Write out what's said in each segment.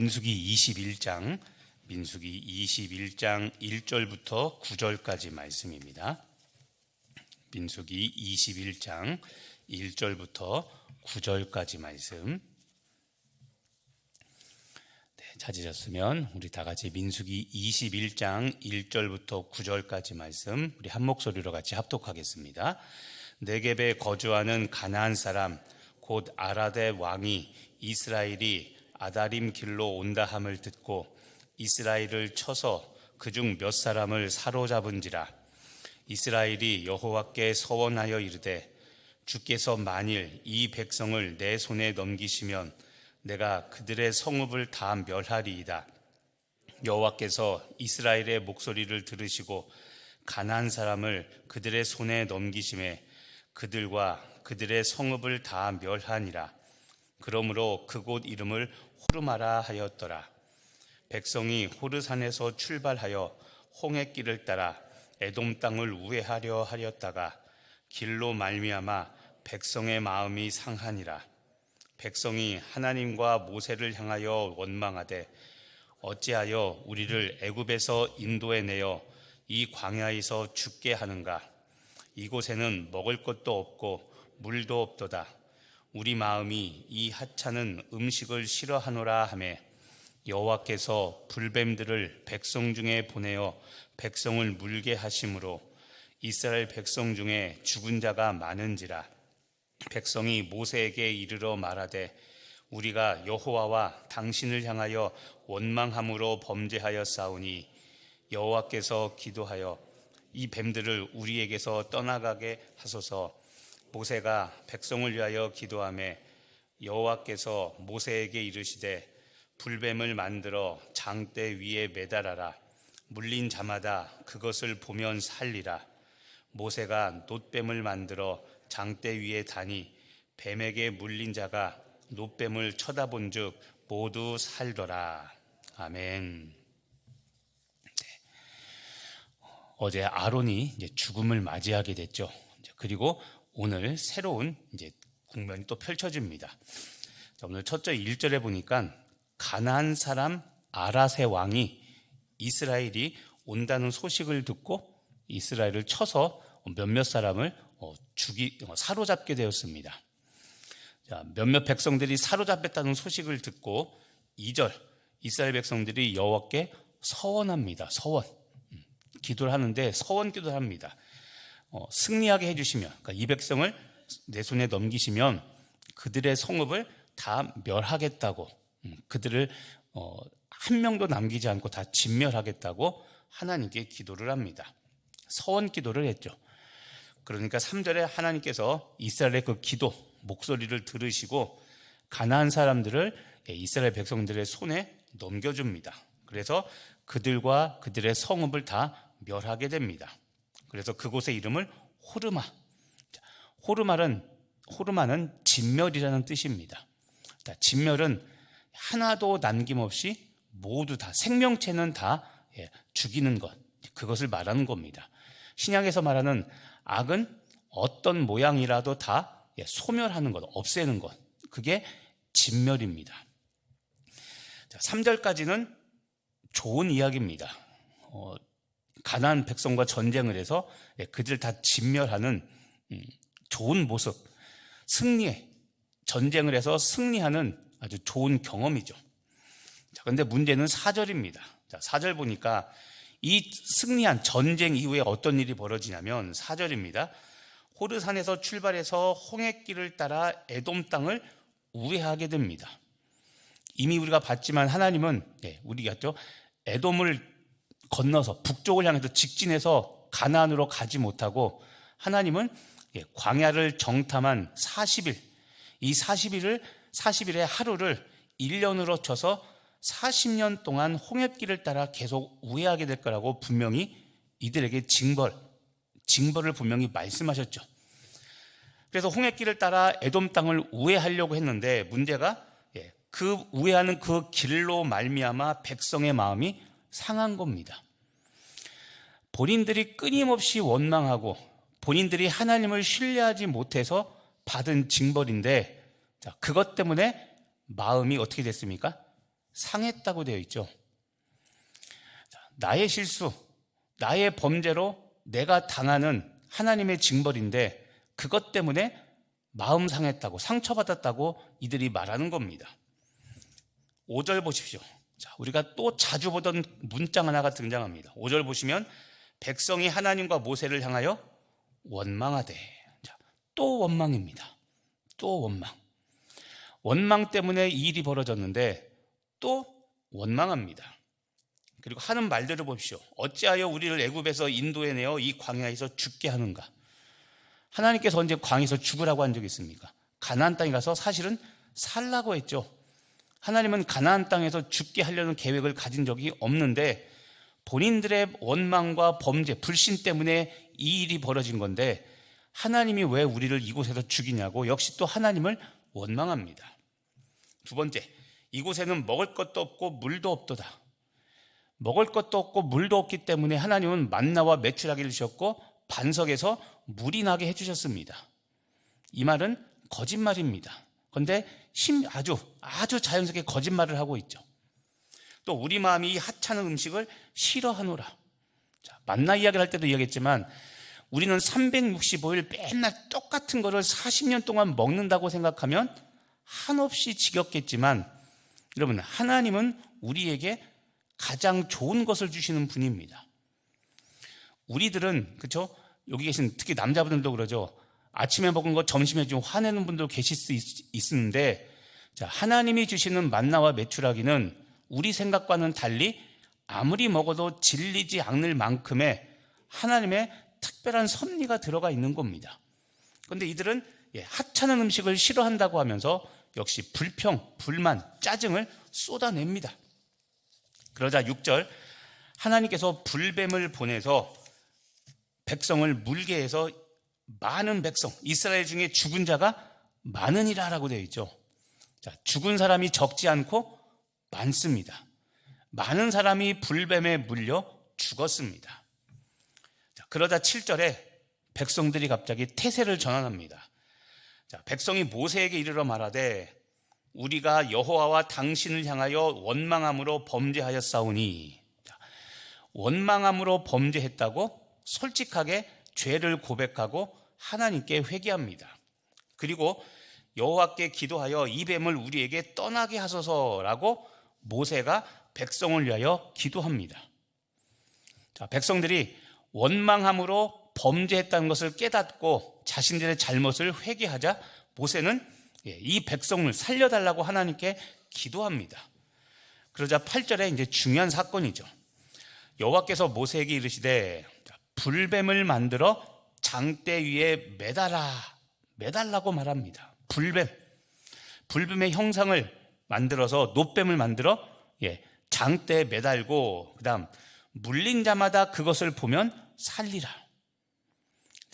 민수기 21장 1절부터 9절까지 말씀입니다. 민수기 21장 1절부터 9절까지 말씀. 찾으셨으면 우리 다 같이 민수기 21장 1절부터 9절까지 말씀 우리 한 목소리로 같이 합독하겠습니다. 네겝에 거주하는 가나안 사람 곧 아라데 왕이 이스라엘이 아다림 길로 온다 함을 듣고 이스라엘을 쳐서 그중 몇 사람을 사로잡은지라. 이스라엘이 여호와께 서원하여 이르되 주께서 만일 이 백성을 내 손에 넘기시면 내가 그들의 성읍을 다 멸하리이다. 여호와께서 이스라엘의 목소리를 들으시고 가나안 사람을 그들의 손에 넘기심에 그들과 그들의 성읍을 다 멸하니라. 그러므로 그곳 이름을 호르마라 하였더라. 백성이 호르산에서 출발하여 홍해길을 따라 에돔 땅을 우회하려 하였다가 길로 말미암아 백성의 마음이 상하니라. 백성이 하나님과 모세를 향하여 원망하되 어찌하여 우리를 애굽에서 인도해 내어 이 광야에서 죽게 하는가? 이곳에는 먹을 것도 없고 물도 없도다. 우리 마음이 이 하찮은 음식을 싫어하노라 하매 여호와께서 불뱀들을 백성 중에 보내어 백성을 물게 하심으로 이스라엘 백성 중에 죽은 자가 많은지라. 백성이 모세에게 이르러 말하되 우리가 여호와와 당신을 향하여 원망함으로 범죄하였사오니 여호와께서 기도하여 이 뱀들을 우리에게서 떠나가게 하소서. 모세가 백성을 위하여 기도하매 여호와께서 모세에게 이르시되 불뱀을 만들어 장대 위에 매달아라. 물린 자마다 그것을 보면 살리라. 모세가 놋뱀을 만들어 장대 위에 다니 뱀에게 물린 자가 놋뱀을 쳐다본 즉 모두 살더라. 아멘. 어제 아론이 이제 죽음을 맞이하게 됐죠. 그리고 오늘 새로운 이제 국면이 또 펼쳐집니다. 오늘 첫째 1절에 보니까 가나안 사람 아랏의 왕이 이스라엘이 온다는 소식을 듣고 이스라엘을 쳐서 몇몇 사람을 사로잡게 되었습니다. 몇몇 백성들이 사로잡혔다는 소식을 듣고 2절 이스라엘 백성들이 여호와께 서원합니다. 서원. 기도를 하는데 서원 기도를 합니다. 승리하게 해주시면, 그러니까 이 백성을 내 손에 넘기시면 그들의 성읍을 다 멸하겠다고, 그들을 한 명도 남기지 않고 다 진멸하겠다고 하나님께 기도를 합니다. 서원 기도를 했죠. 그러니까 3절에 하나님께서 이스라엘의 그 기도 목소리를 들으시고 가나안 사람들을 이스라엘 백성들의 손에 넘겨줍니다. 그래서 그들과 그들의 성읍을 다 멸하게 됩니다. 그래서 그곳의 이름을 호르마. 호르마는 진멸이라는 뜻입니다. 진멸은 하나도 남김없이 모두 다 생명체는 다 죽이는 것, 그것을 말하는 겁니다. 신약에서 말하는 악은 어떤 모양이라도 다 소멸하는 것, 없애는 것, 그게 진멸입니다. 3절까지는 좋은 이야기입니다. 가나안 백성과 전쟁을 해서 그들을 다 진멸하는 좋은 모습, 전쟁을 해서 승리하는 아주 좋은 경험이죠. 그런데 문제는 4절입니다. 4절 보니까 이 승리한 전쟁 이후에 어떤 일이 벌어지냐면 4절입니다. 호르산에서 출발해서 홍해길을 따라 에돔 땅을 우회하게 됩니다. 이미 우리가 봤지만 하나님은 우리가 에돔을 건너서 북쪽을 향해서 직진해서 가나안으로 가지 못하고 하나님은 광야를 정탐한 40일, 이 40일의 하루를 1년으로 쳐서 40년 동안 홍해길을 따라 계속 우회하게 될 거라고 분명히 이들에게 징벌을 분명히 말씀하셨죠. 그래서 홍해길을 따라 에돔 땅을 우회하려고 했는데 문제가 그 우회하는 그 길로 말미암아 백성의 마음이 상한 겁니다. 본인들이 끊임없이 원망하고 본인들이 하나님을 신뢰하지 못해서 받은 징벌인데 그것 때문에 마음이 어떻게 됐습니까? 상했다고 되어 있죠. 나의 실수, 나의 범죄로 내가 당하는 하나님의 징벌인데 그것 때문에 마음 상했다고, 상처받았다고 이들이 말하는 겁니다. 5절 보십시오. 자, 우리가 또 자주 보던 문장 하나가 등장합니다. 5절 보시면 백성이 하나님과 모세를 향하여 원망하되. 자, 또 원망입니다. 또 원망. 원망 때문에 이 일이 벌어졌는데 또 원망합니다. 그리고 하는 말들을 보십시오. 어찌하여 우리를 애굽에서 인도해내어 이 광야에서 죽게 하는가? 하나님께서 언제 광야에서 죽으라고 한 적이 있습니까? 가나안 땅에 가서 사실은 살라고 했죠. 하나님은 가나안 땅에서 죽게 하려는 계획을 가진 적이 없는데 본인들의 원망과 범죄, 불신 때문에 이 일이 벌어진 건데 하나님이 왜 우리를 이곳에서 죽이냐고 역시 또 하나님을 원망합니다. 두 번째, 이곳에는 먹을 것도 없고 물도 없도다. 먹을 것도 없고 물도 없기 때문에 하나님은 만나와 메추라기를 주셨고 반석에서 물이 나게 해주셨습니다. 이 말은 거짓말입니다. 그런데 아주 자연스럽게 거짓말을 하고 있죠. 또 우리 마음이 이 하찮은 음식을 싫어하노라. 자, 만나 이야기를 할 때도 이야기했지만 우리는 365일 맨날 똑같은 거를 40년 동안 먹는다고 생각하면 한없이 지겹겠지만 여러분, 하나님은 우리에게 가장 좋은 것을 주시는 분입니다. 우리들은, 그렇죠? 여기 계신 특히 남자분들도 그러죠. 아침에 먹은 거 점심에 좀 화내는 분도 계실 수 있는데, 자, 하나님이 주시는 만나와 메추라기는 우리 생각과는 달리 아무리 먹어도 질리지 않을 만큼의 하나님의 특별한 섭리가 들어가 있는 겁니다. 그런데 이들은 하찮은 음식을 싫어한다고 하면서 역시 불평, 불만, 짜증을 쏟아냅니다. 그러자 6절, 하나님께서 불뱀을 보내서 백성을 물게 해서 많은 백성, 이스라엘 중에 죽은 자가 많으니라 라고 되어 있죠. 자, 죽은 사람이 적지 않고 많습니다. 많은 사람이 불뱀에 물려 죽었습니다. 자, 그러자 7절에 백성들이 갑자기 태세를 전환합니다. 자, 백성이 모세에게 이르러 말하되 우리가 여호와와 당신을 향하여 원망함으로 범죄하였사오니. 자, 원망함으로 범죄했다고 솔직하게 죄를 고백하고 하나님께 회개합니다. 그리고 여호와께 기도하여 이 뱀을 우리에게 떠나게 하소서라고 모세가 백성을 위하여 기도합니다. 자, 백성들이 원망함으로 범죄했다는 것을 깨닫고 자신들의 잘못을 회개하자 모세는 이 백성을 살려달라고 하나님께 기도합니다. 그러자 8절에 이제 중요한 사건이죠. 여호와께서 모세에게 이르시되 불뱀을 만들어 장대 위에 매달라고 말합니다. 불뱀의 형상을 만들어서 놋뱀을 만들어 장대에 매달고 그다음 물린 자마다 그것을 보면 살리라.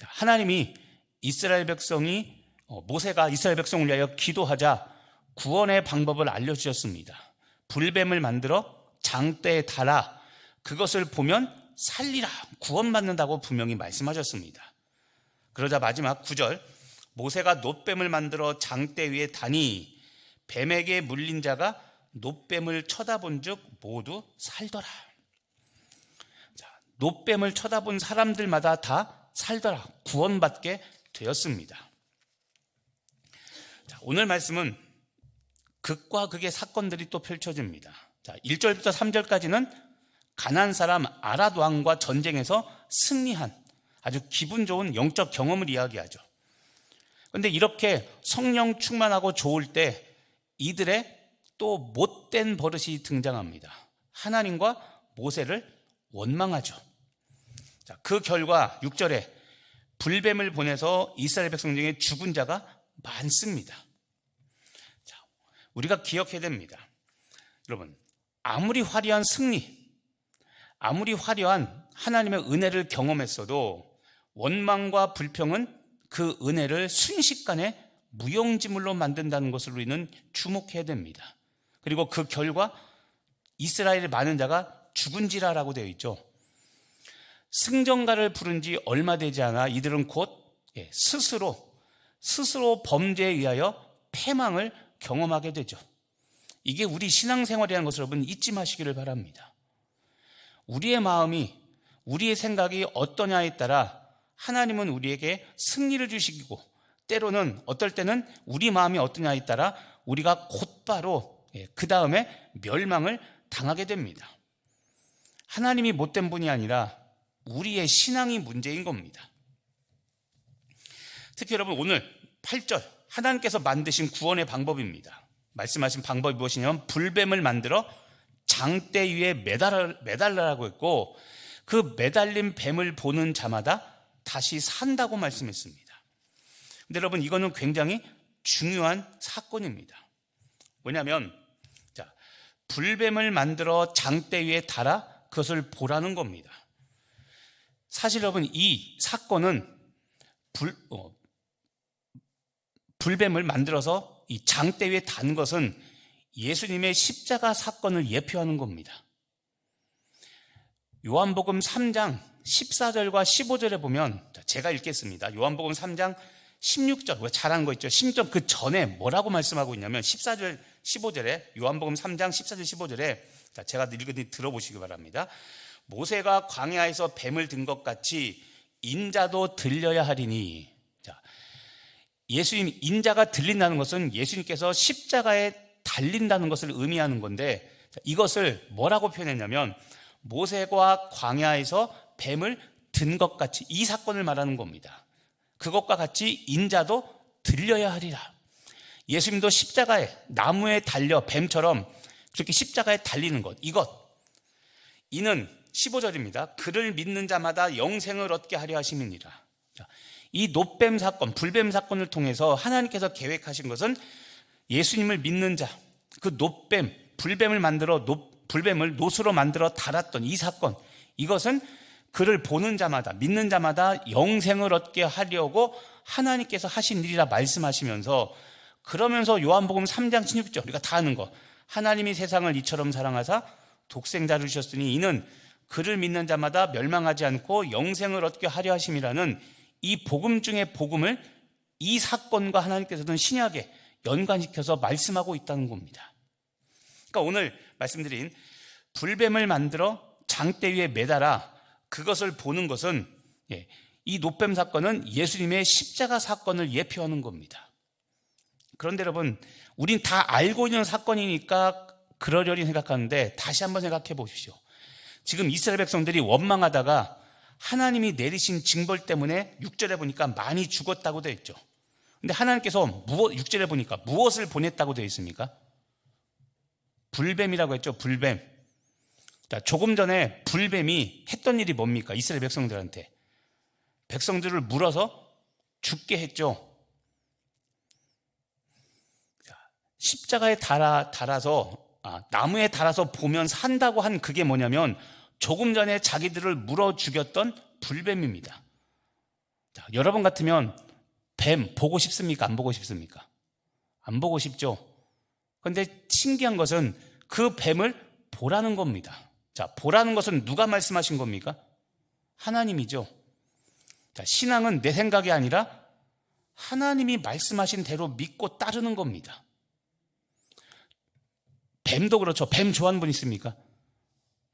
하나님이 모세가 이스라엘 백성을 위하여 기도하자 구원의 방법을 알려주셨습니다. 불뱀을 만들어 장대에 달아 그것을 보면 살리라, 구원받는다고 분명히 말씀하셨습니다. 그러자 마지막 9절, 모세가 놋뱀을 만들어 장대 위에 다니 뱀에게 물린 자가 놋뱀을 쳐다본 즉 모두 살더라. 자, 놋뱀을 쳐다본 사람들마다 다 살더라, 구원받게 되었습니다. 자, 오늘 말씀은 극과 극의 사건들이 또 펼쳐집니다. 자, 1절부터 3절까지는 가나안 사람 아랏 왕과 전쟁에서 승리한 아주 기분 좋은 영적 경험을 이야기하죠. 그런데 이렇게 성령 충만하고 좋을 때 이들의 또 못된 버릇이 등장합니다. 하나님과 모세를 원망하죠. 자, 그 결과 6절에 불뱀을 보내서 이스라엘 백성 중에 죽은 자가 많습니다. 자, 우리가 기억해야 됩니다. 여러분, 아무리 화려한 승리, 아무리 화려한 하나님의 은혜를 경험했어도 원망과 불평은 그 은혜를 순식간에 무용지물로 만든다는 것을 우리는 주목해야 됩니다. 그리고 그 결과 이스라엘의 많은 자가 죽은지라라고 되어 있죠. 승전가를 부른 지 얼마 되지 않아 이들은 곧 스스로 범죄에 의하여 패망을 경험하게 되죠. 이게 우리 신앙생활이라는 것을 여러분 잊지 마시기를 바랍니다. 우리의 마음이, 우리의 생각이 어떠냐에 따라 하나님은 우리에게 승리를 주시고, 때로는 어떨 때는 우리 마음이 어떠냐에 따라 우리가 곧바로 그 다음에 멸망을 당하게 됩니다. 하나님이 못된 분이 아니라 우리의 신앙이 문제인 겁니다. 특히 여러분 오늘 8절 하나님께서 만드신 구원의 방법입니다. 말씀하신 방법이 무엇이냐면 불뱀을 만들어 장대 위에 매달라라고 했고, 그 매달린 뱀을 보는 자마다 다시 산다고 말씀했습니다. 근데 여러분 이거는 굉장히 중요한 사건입니다. 왜냐하면 불뱀을 만들어 장대 위에 달아 그것을 보라는 겁니다. 사실 여러분 이 사건은 불뱀을 만들어서 이 장대 위에 단 것은 예수님의 십자가 사건을 예표하는 겁니다. 요한복음 3장 14절과 15절에 보면, 제가 읽겠습니다. 요한복음 3장 16절, 잘한 거 있죠. 16절 그 전에 뭐라고 말씀하고 있냐면 14절 15절에, 요한복음 3장 14절 15절에 제가 읽으니 들어보시기 바랍니다. 모세가 광야에서 뱀을 든 것 같이 인자도 들려야 하리니. 예수님 인자가 들린다는 것은 예수님께서 십자가에 달린다는 것을 의미하는 건데, 이것을 뭐라고 표현했냐면 모세가 광야에서 뱀을 든 것 같이, 이 사건을 말하는 겁니다. 그것과 같이 인자도 들려야 하리라. 예수님도 십자가에, 나무에 달려 뱀처럼 그렇게 십자가에 달리는 것, 이는 15절입니다. 그를 믿는 자마다 영생을 얻게 하려 하심이니라. 이 놋뱀 사건, 불뱀 사건을 통해서 하나님께서 계획하신 것은 예수님을 믿는 자, 그 놋뱀, 불뱀을 만들어 불뱀을 놋으로 만들어 달았던 이 사건, 이것은 그를 보는 자마다, 믿는 자마다 영생을 얻게 하려고 하나님께서 하신 일이라 말씀하시면서, 그러면서 요한복음 3장 16절, 우리가 다 아는 거, 하나님이 세상을 이처럼 사랑하사 독생자를 주셨으니 이는 그를 믿는 자마다 멸망하지 않고 영생을 얻게 하려 하심이라는 이 복음 중의 복음을 이 사건과 하나님께서는 신약에 연관시켜서 말씀하고 있다는 겁니다. 그러니까 오늘 말씀드린 불뱀을 만들어 장대 위에 매달아 그것을 보는 것은, 이 놋뱀 사건은 예수님의 십자가 사건을 예표하는 겁니다. 그런데 여러분, 우린 다 알고 있는 사건이니까 그러려니 생각하는데, 다시 한번 생각해 보십시오. 지금 이스라엘 백성들이 원망하다가 하나님이 내리신 징벌 때문에 6절에 보니까 많이 죽었다고 되어 있죠. 근데 하나님께서 6절에 보니까 무엇을 보냈다고 되어 있습니까? 불뱀이라고 했죠. 불뱀. 조금 전에 불뱀이 했던 일이 뭡니까? 이스라엘 백성들한테 백성들을 물어서 죽게 했죠. 십자가에 달아서 나무에 달아서 보면 산다고 한 그게 뭐냐면 조금 전에 자기들을 물어 죽였던 불뱀입니다. 여러분 같으면 뱀 보고 싶습니까? 안 보고 싶습니까? 안 보고 싶죠. 그런데 신기한 것은 그 뱀을 보라는 겁니다. 보라는 것은 누가 말씀하신 겁니까? 하나님이죠. 신앙은 내 생각이 아니라 하나님이 말씀하신 대로 믿고 따르는 겁니다. 뱀도 그렇죠. 뱀 좋아하는 분 있습니까?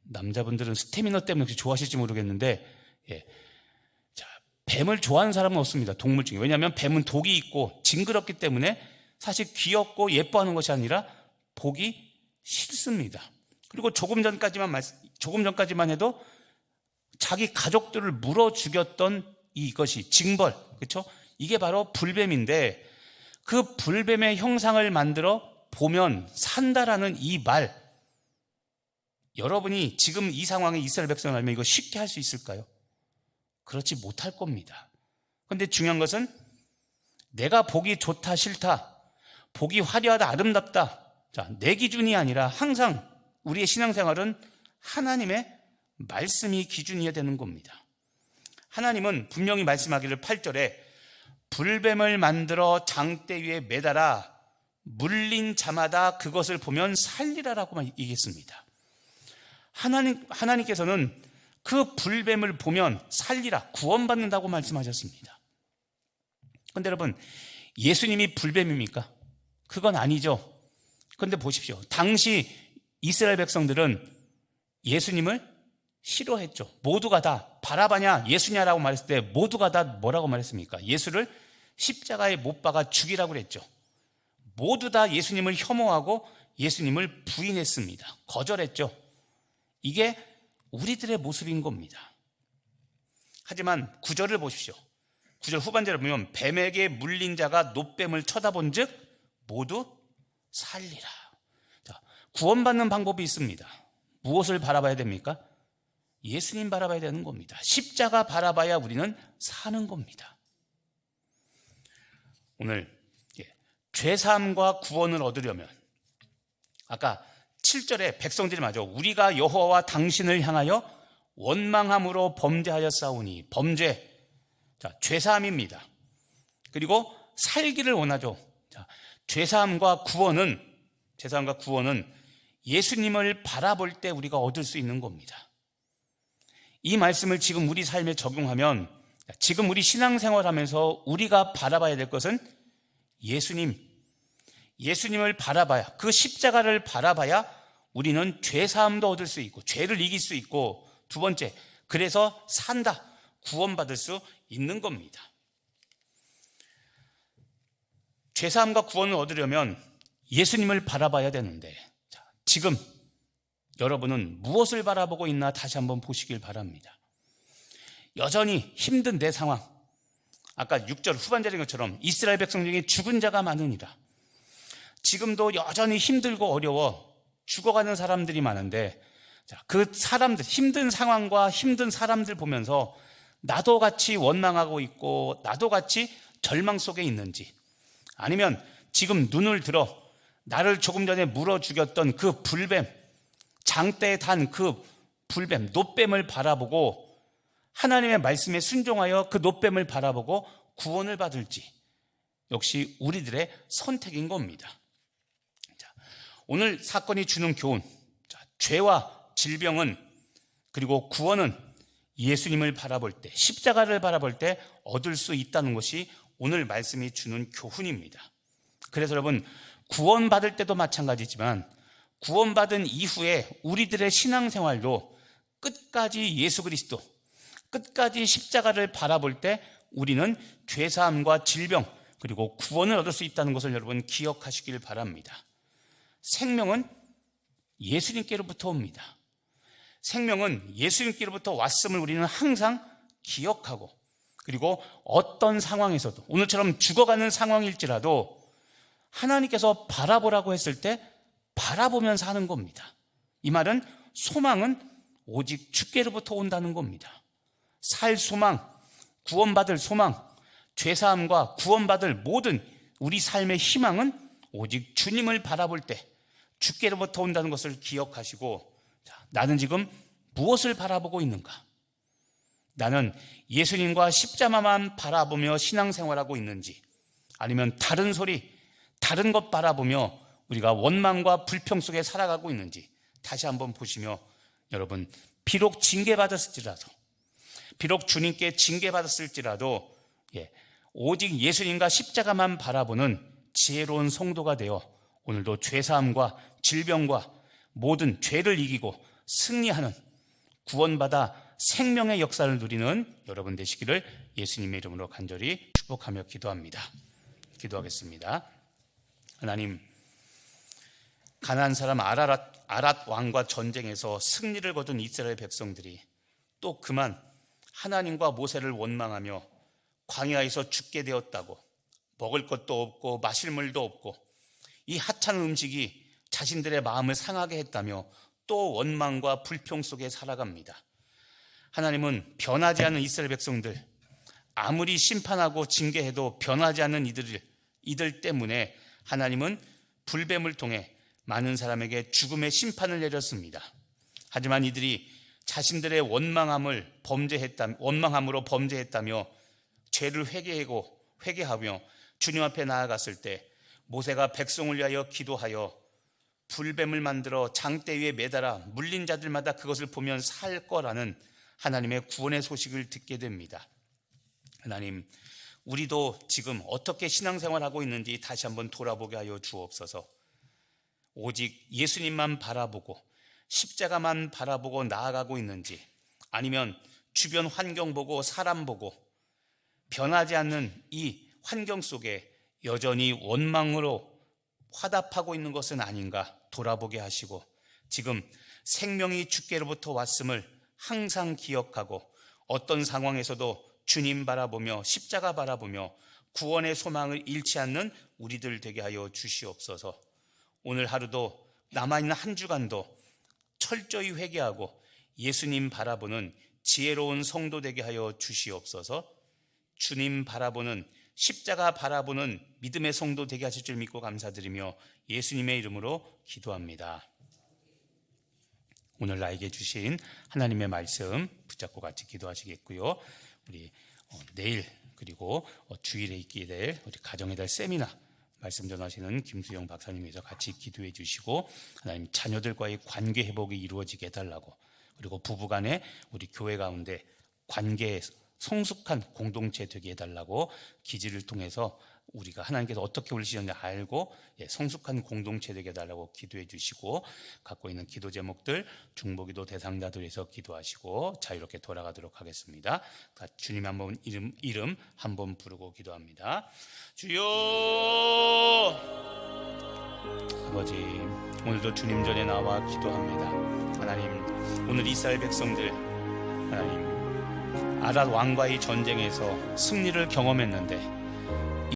남자분들은 스태미너 때문에 혹시 좋아하실지 모르겠는데, 뱀을 좋아하는 사람은 없습니다. 동물 중에. 왜냐하면 뱀은 독이 있고 징그럽기 때문에 사실 귀엽고 예뻐하는 것이 아니라 보기 싫습니다. 그리고 조금 전까지만 해도 자기 가족들을 물어 죽였던 이것이 징벌, 그렇죠? 이게 바로 불뱀인데, 그 불뱀의 형상을 만들어 보면 산다라는 이 말, 여러분이 지금 이 상황에 이스라엘 백성을 알면 이거 쉽게 할 수 있을까요? 그렇지 못할 겁니다. 그런데 중요한 것은 내가 보기 좋다 싫다, 보기 화려하다 아름답다, 내 기준이 아니라 항상 우리의 신앙생활은 하나님의 말씀이 기준이어야 되는 겁니다. 하나님은 분명히 말씀하기를 8절에 불뱀을 만들어 장대 위에 매달아 물린 자마다 그것을 보면 살리라라고만 얘기했습니다. 하나님께서는 그 불뱀을 보면 살리라, 구원받는다고 말씀하셨습니다. 그런데 여러분, 예수님이 불뱀입니까? 그건 아니죠. 그런데 보십시오. 당시 이스라엘 백성들은 예수님을 싫어했죠. 모두가 다 바라바냐 예수냐라고 말했을 때 모두가 다 뭐라고 말했습니까? 예수를 십자가에 못 박아 죽이라고 그랬죠. 모두 다 예수님을 혐오하고 예수님을 부인했습니다. 거절했죠. 이게 우리들의 모습인 겁니다. 하지만 9절을 보십시오. 9절 후반절을 보면 뱀에게 물린 자가 놋뱀을 쳐다본 즉 모두 살리라. 자, 구원받는 방법이 있습니다. 무엇을 바라봐야 됩니까? 예수님 바라봐야 되는 겁니다. 십자가 바라봐야 우리는 사는 겁니다. 오늘 죄사함과 구원을 얻으려면 아까 7절에 백성들이 말하죠. 우리가 여호와와 당신을 향하여 원망함으로 범죄하였사오니 범죄, 자, 죄사함입니다. 그리고 살기를 원하죠. 자, 죄사함과 구원은 예수님을 바라볼 때 우리가 얻을 수 있는 겁니다. 이 말씀을 지금 우리 삶에 적용하면 지금 우리 신앙생활하면서 우리가 바라봐야 될 것은 예수님을 바라봐야, 그 십자가를 바라봐야 우리는 죄사함도 얻을 수 있고 죄를 이길 수 있고, 두 번째, 그래서 산다, 구원받을 수 있는 겁니다. 죄사함과 구원을 얻으려면 예수님을 바라봐야 되는데, 자, 지금 여러분은 무엇을 바라보고 있나 다시 한번 보시길 바랍니다. 여전히 힘든 내 상황, 아까 6절 후반절인 것처럼 이스라엘 백성 중에 죽은 자가 많으니라. 지금도 여전히 힘들고 어려워 죽어가는 사람들이 많은데, 자, 그 사람들, 힘든 상황과 힘든 사람들 보면서 나도 같이 원망하고 있고 나도 같이 절망 속에 있는지, 아니면 지금 눈을 들어 나를 조금 전에 물어 죽였던 그 불뱀, 장대에 단 그 불뱀, 놋뱀을 바라보고 하나님의 말씀에 순종하여 그 놋뱀을 바라보고 구원을 받을지, 역시 우리들의 선택인 겁니다. 자, 오늘 사건이 주는 교훈, 자, 죄와 질병은, 그리고 구원은 예수님을 바라볼 때, 십자가를 바라볼 때 얻을 수 있다는 것이 오늘 말씀이 주는 교훈입니다. 그래서 여러분, 구원받을 때도 마찬가지지만 구원받은 이후에 우리들의 신앙생활도 끝까지 예수 그리스도, 끝까지 십자가를 바라볼 때 우리는 죄사함과 질병, 그리고 구원을 얻을 수 있다는 것을 여러분 기억하시길 바랍니다. 생명은 예수님께로부터 옵니다. 생명은 예수님께로부터 왔음을 우리는 항상 기억하고, 그리고 어떤 상황에서도, 오늘처럼 죽어가는 상황일지라도 하나님께서 바라보라고 했을 때 바라보면서 하는 겁니다. 이 말은 소망은 오직 주께로부터 온다는 겁니다. 살 소망, 구원받을 소망, 죄사함과 구원받을 모든 우리 삶의 희망은 오직 주님을 바라볼 때 주께로부터 온다는 것을 기억하시고, 자, 나는 지금 무엇을 바라보고 있는가? 나는 예수님과 십자가만 바라보며 신앙생활하고 있는지, 아니면 다른 소리, 다른 것 바라보며 우리가 원망과 불평 속에 살아가고 있는지 다시 한번 보시며, 여러분, 비록 징계받았을지라도, 비록 주님께 징계받았을지라도 오직 예수님과 십자가만 바라보는 지혜로운 성도가 되어 오늘도 죄사함과 질병과 모든 죄를 이기고 승리하는, 구원받아 생명의 역사를 누리는 여러분 되시기를 예수님의 이름으로 간절히 축복하며 기도합니다. 기도하겠습니다. 하나님, 가나안 사람 아랏 왕과 전쟁에서 승리를 거둔 이스라엘 백성들이 또 그만 하나님과 모세를 원망하며 광야에서 죽게 되었다고, 먹을 것도 없고 마실 물도 없고 이 하찮은 음식이 자신들의 마음을 상하게 했다며 또 원망과 불평 속에 살아갑니다. 하나님은 변하지 않는 이스라엘 백성들, 아무리 심판하고 징계해도 변하지 않는 이들 때문에 하나님은 불뱀을 통해 많은 사람에게 죽음의 심판을 내렸습니다. 하지만 이들이 자신들의 원망함으로 범죄했다며 죄를 회개하며 주님 앞에 나아갔을 때 모세가 백성을 위하여 기도하여 불뱀을 만들어 장대 위에 매달아 물린 자들마다 그것을 보면 살 거라는 하나님의 구원의 소식을 듣게 됩니다. 하나님, 우리도 지금 어떻게 신앙생활하고 있는지 다시 한번 돌아보게 하여 주옵소서. 오직 예수님만 바라보고 십자가만 바라보고 나아가고 있는지, 아니면 주변 환경 보고 사람 보고 변하지 않는 이 환경 속에 여전히 원망으로 화답하고 있는 것은 아닌가 돌아보게 하시고, 지금 생명이 주께로부터 왔음을 항상 기억하고 어떤 상황에서도 주님 바라보며 십자가 바라보며 구원의 소망을 잃지 않는 우리들 되게 하여 주시옵소서. 오늘 하루도 남아있는 한 주간도 철저히 회개하고 예수님 바라보는 지혜로운 성도 되게 하여 주시옵소서. 주님 바라보는, 십자가 바라보는 믿음의 성도 되게 하실 줄 믿고 감사드리며 예수님의 이름으로 기도합니다. 오늘 나에게 주신 하나님의 말씀 붙잡고 같이 기도하시겠고요. 우리 내일 그리고 주일에 있게 될 우리 가정의 달 세미나 말씀 전하시는 김수영 박사님께서 같이 기도해 주시고, 하나님 자녀들과의 관계 회복이 이루어지게 해달라고, 그리고 부부간에 우리 교회 가운데 관계에 성숙한 공동체 되게 해달라고, 기지를 통해서 우리가 하나님께서 어떻게 올리시는지 알고 성숙한 공동체 되게 해달라고 기도해 주시고, 갖고 있는 기도 제목들 중보기도 대상자들에서 기도하시고 자유롭게 돌아가도록 하겠습니다. 주님 한번 이름 한번 부르고 기도합니다. 주여. 아버지, 오늘도 주님 전에 나와 기도합니다. 하나님, 오늘 이스라엘 백성들, 하나님 아랏 왕과의 전쟁에서 승리를 경험했는데